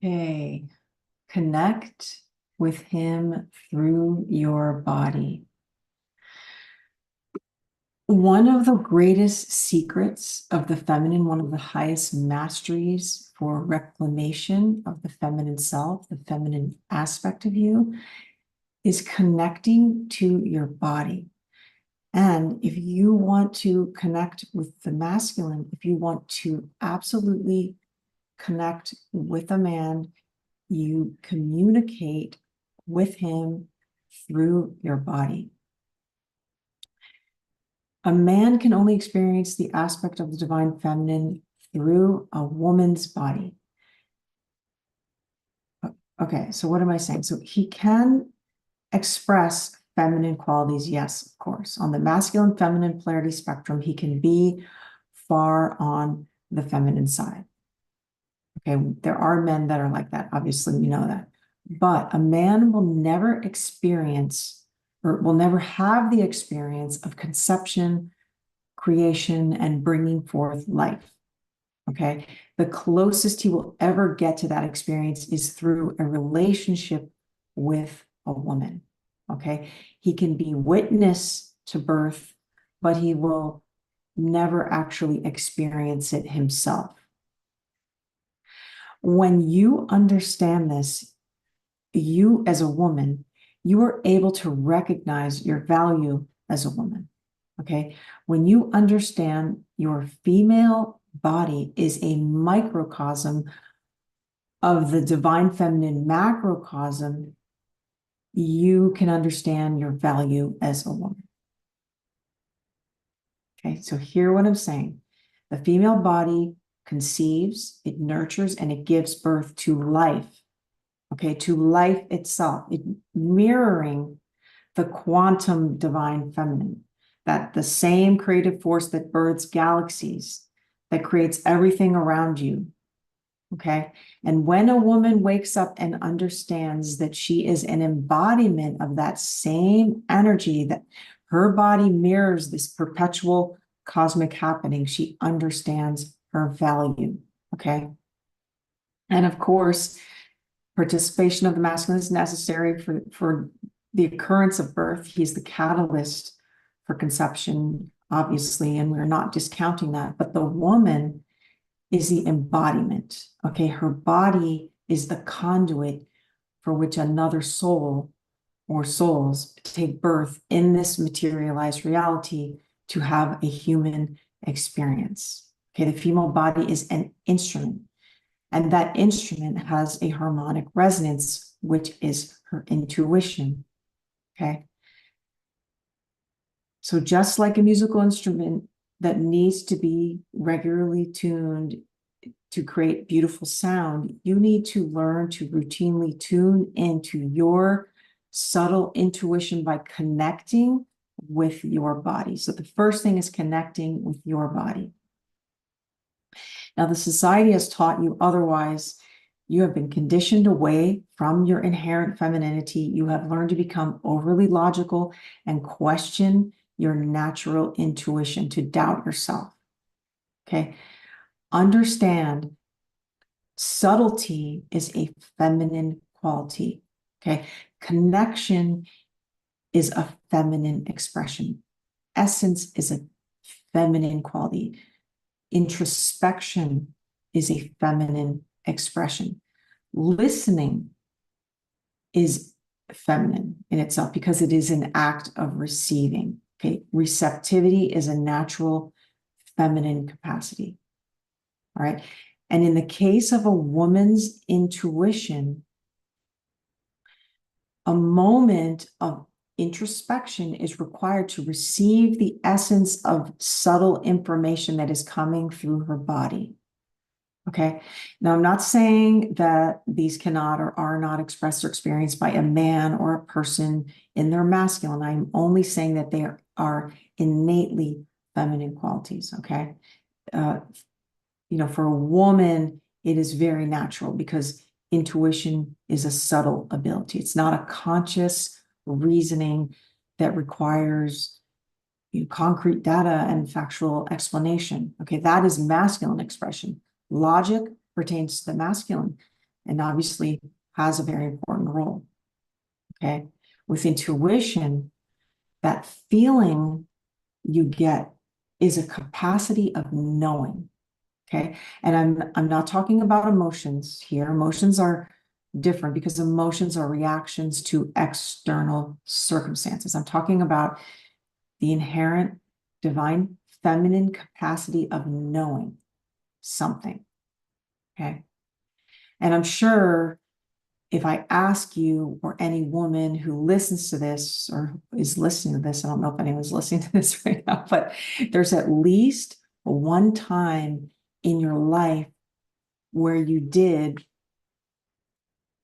Okay, connect with him through your body. One of the greatest secrets of the feminine, one of the highest masteries for reclamation of the feminine self, the feminine aspect of you, is connecting to your body. And if you want to connect with the masculine, if you want to absolutely connect with a man, you communicate with him through your body. A man can only experience the aspect of the divine feminine through a woman's body. Okay, so what am I saying? So he can express feminine qualities, yes, of course. On the masculine feminine polarity spectrum, he can be far on the feminine side. Okay, there are men that are like that. Obviously, we know that. But a man will never experience or will never have the experience of conception, creation, and bringing forth life. Okay, the closest he will ever get to that experience is through a relationship with a woman. Okay, he can be witness to birth, but he will never actually experience it himself. When you understand this, you as a woman, you are able to recognize your value as a woman. Okay. When you understand your female body is a microcosm of the divine feminine macrocosm, you can understand your value as a woman. Okay. So hear what I'm saying. The female body conceives, it nurtures, and it gives birth to life. Okay, to life itself, mirroring the quantum divine feminine, that the same creative force that births galaxies, that creates everything around you. Okay, and when a woman wakes up and understands that she is an embodiment of that same energy, that her body mirrors this perpetual cosmic happening, she understands her value. Okay, and of course, participation of the masculine is necessary for the occurrence of birth. He's the catalyst for conception, obviously, and we're not discounting that. But the woman is the embodiment. Okay, her body is the conduit for which another soul or souls take birth in this materialized reality to have a human experience. Okay, the female body is an instrument. And that instrument has a harmonic resonance, which is her intuition. Okay. So just like a musical instrument that needs to be regularly tuned to create beautiful sound, you need to learn to routinely tune into your subtle intuition by connecting with your body. So the first thing is connecting with your body. Now, the society has taught you otherwise. You have been conditioned away from your inherent femininity. You have learned to become overly logical and question your natural intuition, to doubt yourself. Okay. Understand subtlety is a feminine quality. Okay. Connection is a feminine expression. Essence is a feminine quality. Introspection is a feminine expression. Listening is feminine in itself because it is an act of receiving. Okay, receptivity is a natural feminine capacity. All right. And in the case of a woman's intuition, a moment of introspection is required to receive the essence of subtle information that is coming through her body. Okay. Now, I'm not saying that these cannot or are not expressed or experienced by a man or a person in their masculine. I'm only saying that they are innately feminine qualities. Okay. For a woman, it is very natural because intuition is a subtle ability. It's not a conscious reasoning that requires concrete data and factual explanation. Okay, that is masculine expression. Logic pertains to the masculine. and obviously has a very important role. Okay. With intuition, that feeling you get is a capacity of knowing. Okay. And I'm not talking about emotions here. Emotions are different because emotions are reactions to external circumstances. I'm talking about the inherent divine feminine capacity of knowing something. Okay. And I'm sure if I ask you or any woman who listens to this or is listening to this, I don't know if anyone's listening to this right now, but there's at least one time in your life where you did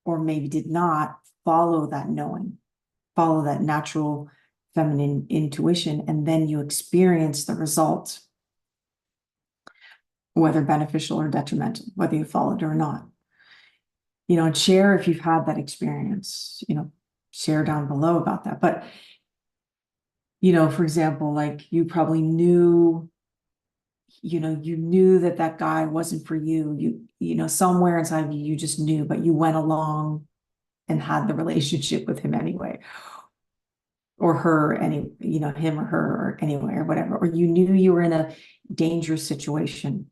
or maybe did not follow that knowing, follow that natural feminine intuition, and then you experience the results, whether beneficial or detrimental, whether you followed it or not. And share if you've had that experience, share down below about that. But, for example, like you probably knew, you knew that guy wasn't for you. Somewhere inside of you, you just knew, but you went along and had the relationship with him anyway, or her, him or her, or anyway, or whatever. Or you knew you were in a dangerous situation.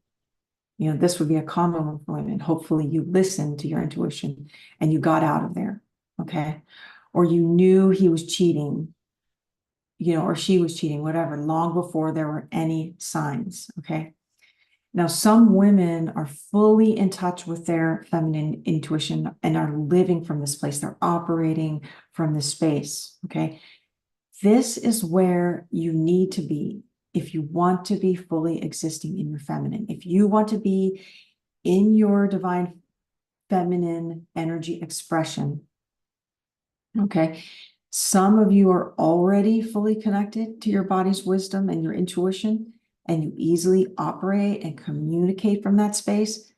This would be a common one for women. Hopefully you listened to your intuition and you got out of there. Okay. Or you knew he was cheating, or she was cheating, whatever, long before there were any signs. Okay. Now, some women are fully in touch with their feminine intuition and are living from this place. They're operating from this space. Okay. This is where you need to be if you want to be fully existing in your feminine. If you want to be in your divine feminine energy expression, okay, some of you are already fully connected to your body's wisdom and your intuition, and you easily operate and communicate from that space.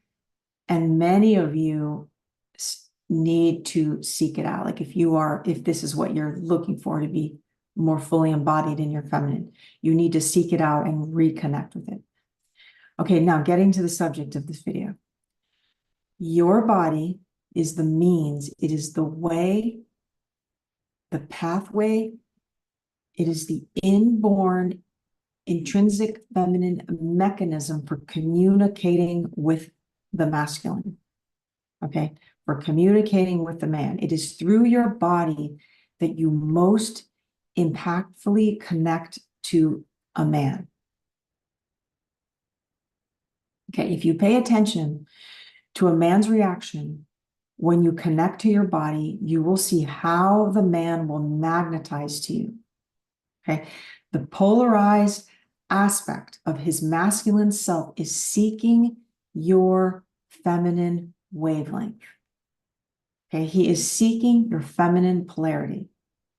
And many of you need to seek it out. Like if this is what you're looking for, to be more fully embodied in your feminine, you need to seek it out and reconnect with it. Okay, now getting to the subject of this video. Your body is the means, it is the way, the pathway, it is the inborn, intrinsic feminine mechanism for communicating with the masculine. Okay, for communicating with the man. It is through your body that you most impactfully connect to a man. Okay, if you pay attention to a man's reaction when you connect to your body, you will see how the man will magnetize to you. Okay, the polarized aspect of his masculine self is seeking your feminine wavelength. Okay, he is seeking your feminine polarity.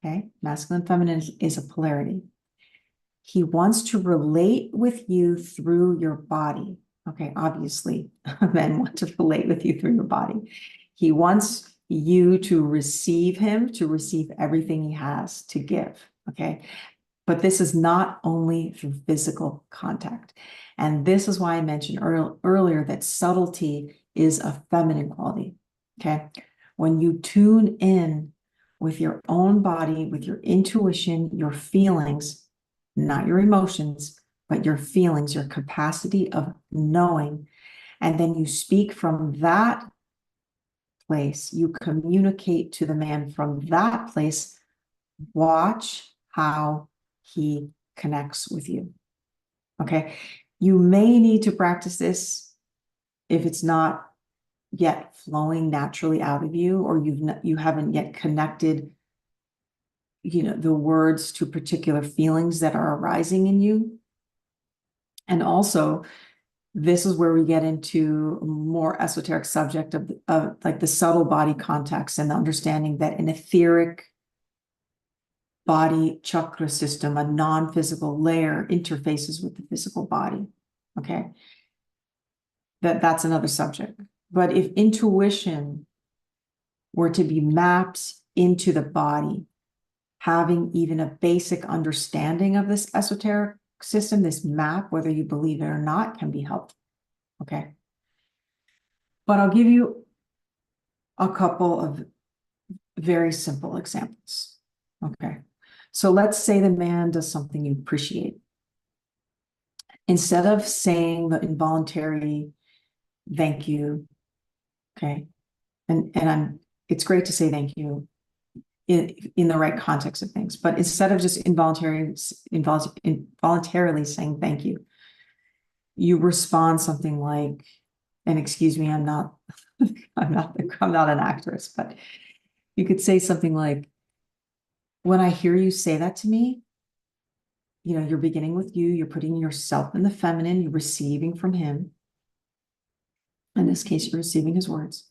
Okay, masculine, feminine is a polarity. He wants to relate with you through your body. Okay, obviously, men want to relate with you through your body. He wants you to receive him, to receive everything he has to give. Okay, but this is not only through physical contact. And this is why I mentioned earlier that subtlety is a feminine quality. Okay, when you tune in with your own body, with your intuition, your feelings, not your emotions, but your feelings, your capacity of knowing, and then you speak from that place, you communicate to the man from that place, watch how he connects with you. Okay, you may need to practice this if it's not yet flowing naturally out of you, or you haven't yet connected the words to particular feelings that are arising in you. And also, this is where we get into a more esoteric subject of like the subtle body context and the understanding that an etheric body chakra system, a non-physical layer, interfaces with the physical body. Okay, that's another subject. But if intuition were to be mapped into the body, having even a basic understanding of this esoteric system, this map, whether you believe it or not, can be helpful. Okay, but I'll give you a couple of very simple examples. Okay. So let's say the man does something you appreciate. Instead of saying the involuntary thank you, okay, and it's great to say thank you in the right context of things, but instead of just involuntarily saying thank you, you respond something like, and excuse me, I'm not I'm not an actress, but you could say something like, when I hear you say that to me, you're beginning with you, you're putting yourself in the feminine, you're receiving from him. In this case, you're receiving his words.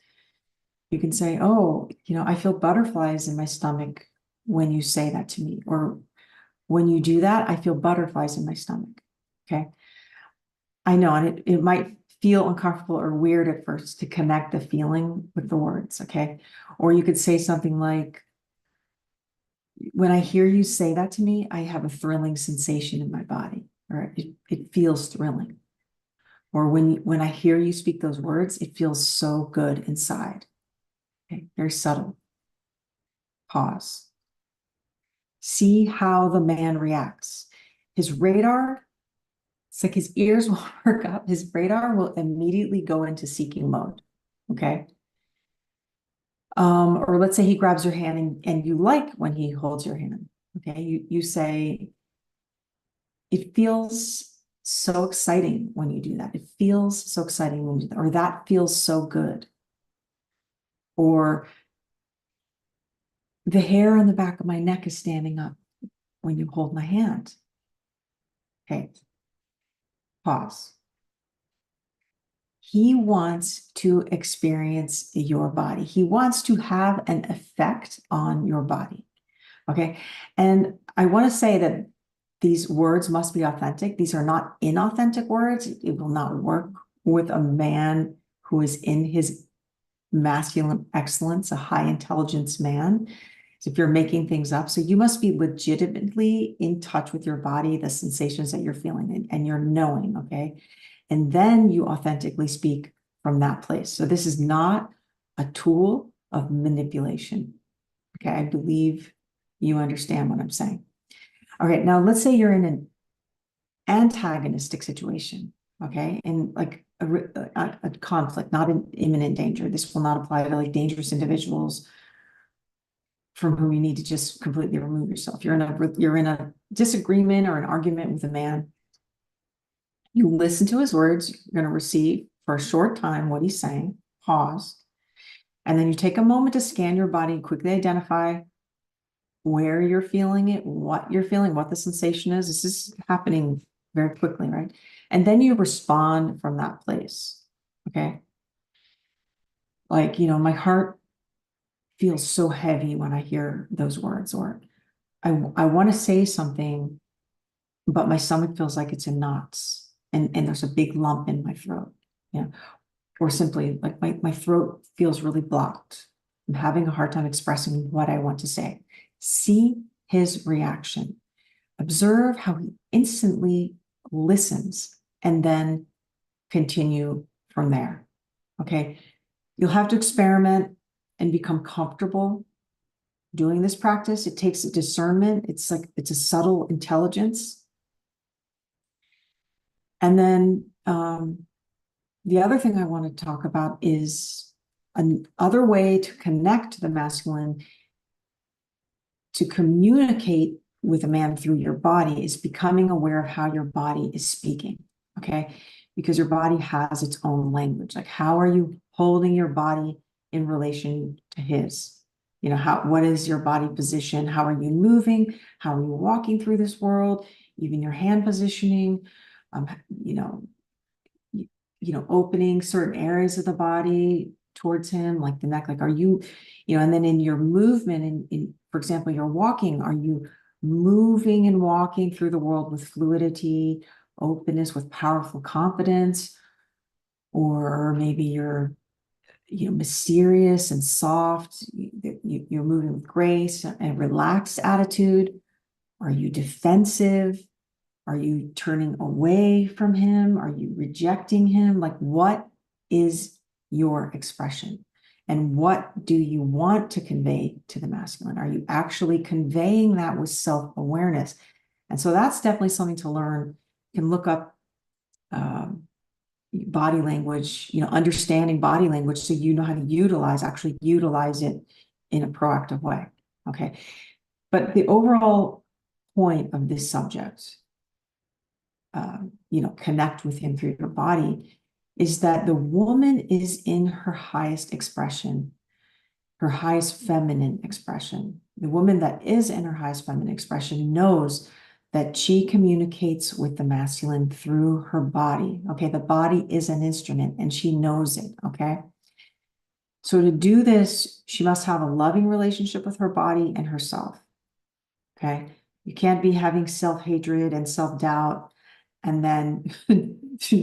You can say, oh, I feel butterflies in my stomach when you say that to me, or when you do that, I feel butterflies in my stomach. Okay. I know, and it might feel uncomfortable or weird at first to connect the feeling with the words. Okay. Or you could say something like, when I hear you say that to me, I have a thrilling sensation in my body, or it feels thrilling. Or when I hear you speak those words, it feels so good inside. Okay, very subtle. Pause. See how the man reacts. His radar, it's like his ears will perk up. His radar will immediately go into seeking mode. Okay. Or let's say he grabs your hand and you like when he holds your hand. Okay. You say, it feels so exciting when you do that. It feels so exciting when you do that, or that feels so good. Or the hair on the back of my neck is standing up when you hold my hand. Okay, pause. He wants to experience your body. He wants to have an effect on your body. Okay, and I want to say that these words must be authentic. These are not inauthentic words. It will not work with a man who is in his masculine excellence, a high intelligence man. So if you're making things up, so you must be legitimately in touch with your body, the sensations that you're feeling, and you're knowing, okay? And then you authentically speak from that place. So this is not a tool of manipulation. Okay, I believe you understand what I'm saying. All right, now let's say you're in an antagonistic situation, okay, and like a conflict, not an imminent danger. This will not apply to like dangerous individuals from whom you need to just completely remove yourself. You're in a disagreement or an argument with a man. You listen to his words. You're going to receive for a short time what he's saying. Pause, and then you take a moment to scan your body and quickly identify where you're feeling it, what you're feeling, what the sensation is. This is happening very quickly, right? And then you respond from that place. Okay. Like, my heart feels so heavy when I hear those words, or I want to say something, but my stomach feels like it's in knots and there's a big lump in my throat. Yeah. Or simply like my throat feels really blocked. I'm having a hard time expressing what I want to say. See his reaction. Observe how he instantly listens and then continue from there. Okay. You'll have to experiment and become comfortable doing this practice. It takes a discernment. It's a subtle intelligence. And then the other thing I want to talk about is another way to connect to the masculine, to communicate with a man through your body, is becoming aware of how your body is speaking. Okay. Because your body has its own language. Like, how are you holding your body in relation to his? What is your body position? How are you moving? How are you walking through this world? Even your hand positioning, you know, opening certain areas of the body towards him, like the neck, like, are you, and then in your movement, for example, you're walking, are you moving and walking through the world with fluidity, openness, with powerful confidence? Or maybe you're, mysterious and soft, you're moving with grace and relaxed attitude. Are you defensive? Are you turning away from him? Are you rejecting him? Like, what is your expression? And what do you want to convey to the masculine? Are you actually conveying that with self-awareness? And so that's definitely something to learn. You can look up body language, understanding body language so you know how to actually utilize it in a proactive way. Okay. But the overall point of this subject, connect with him through your body, is that the woman is in her highest expression, her highest feminine expression. The woman that is in her highest feminine expression knows that she communicates with the masculine through her body. Okay, the body is an instrument and she knows it. Okay. So to do this, she must have a loving relationship with her body and herself. Okay. You can't be having self-hatred and self-doubt and then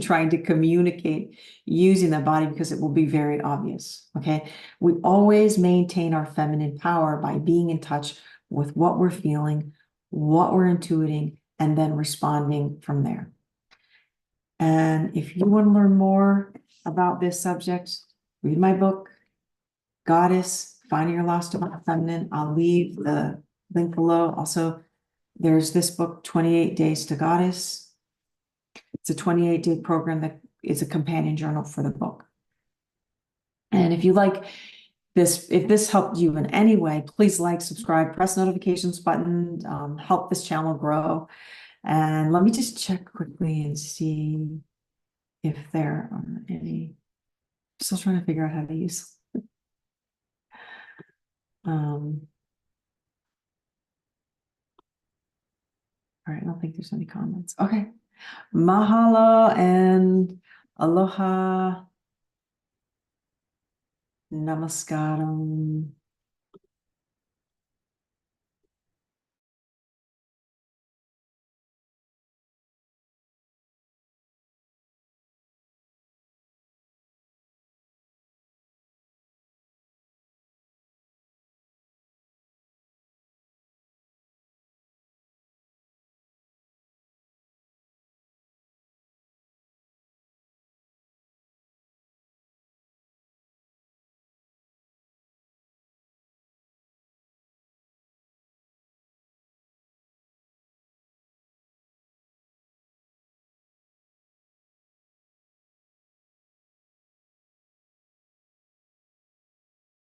trying to communicate using the body, because it will be very obvious. Okay. We always maintain our feminine power by being in touch with what we're feeling, what we're intuiting, and then responding from there. And if you want to learn more about this subject, read my book, Goddess, Finding Your Lost Divine Feminine. I'll leave the link below. Also, there's this book, 28 Days to Goddess. It's a 28-day program that is a companion journal for the book. And if you like this, if this helped you in any way, please like, subscribe, press notifications button, help this channel grow. And let me just check quickly and see if there are any. I'm still trying to figure out how to use. All right, I don't think there's any comments. Okay. Mahalo and aloha. Namaskaram.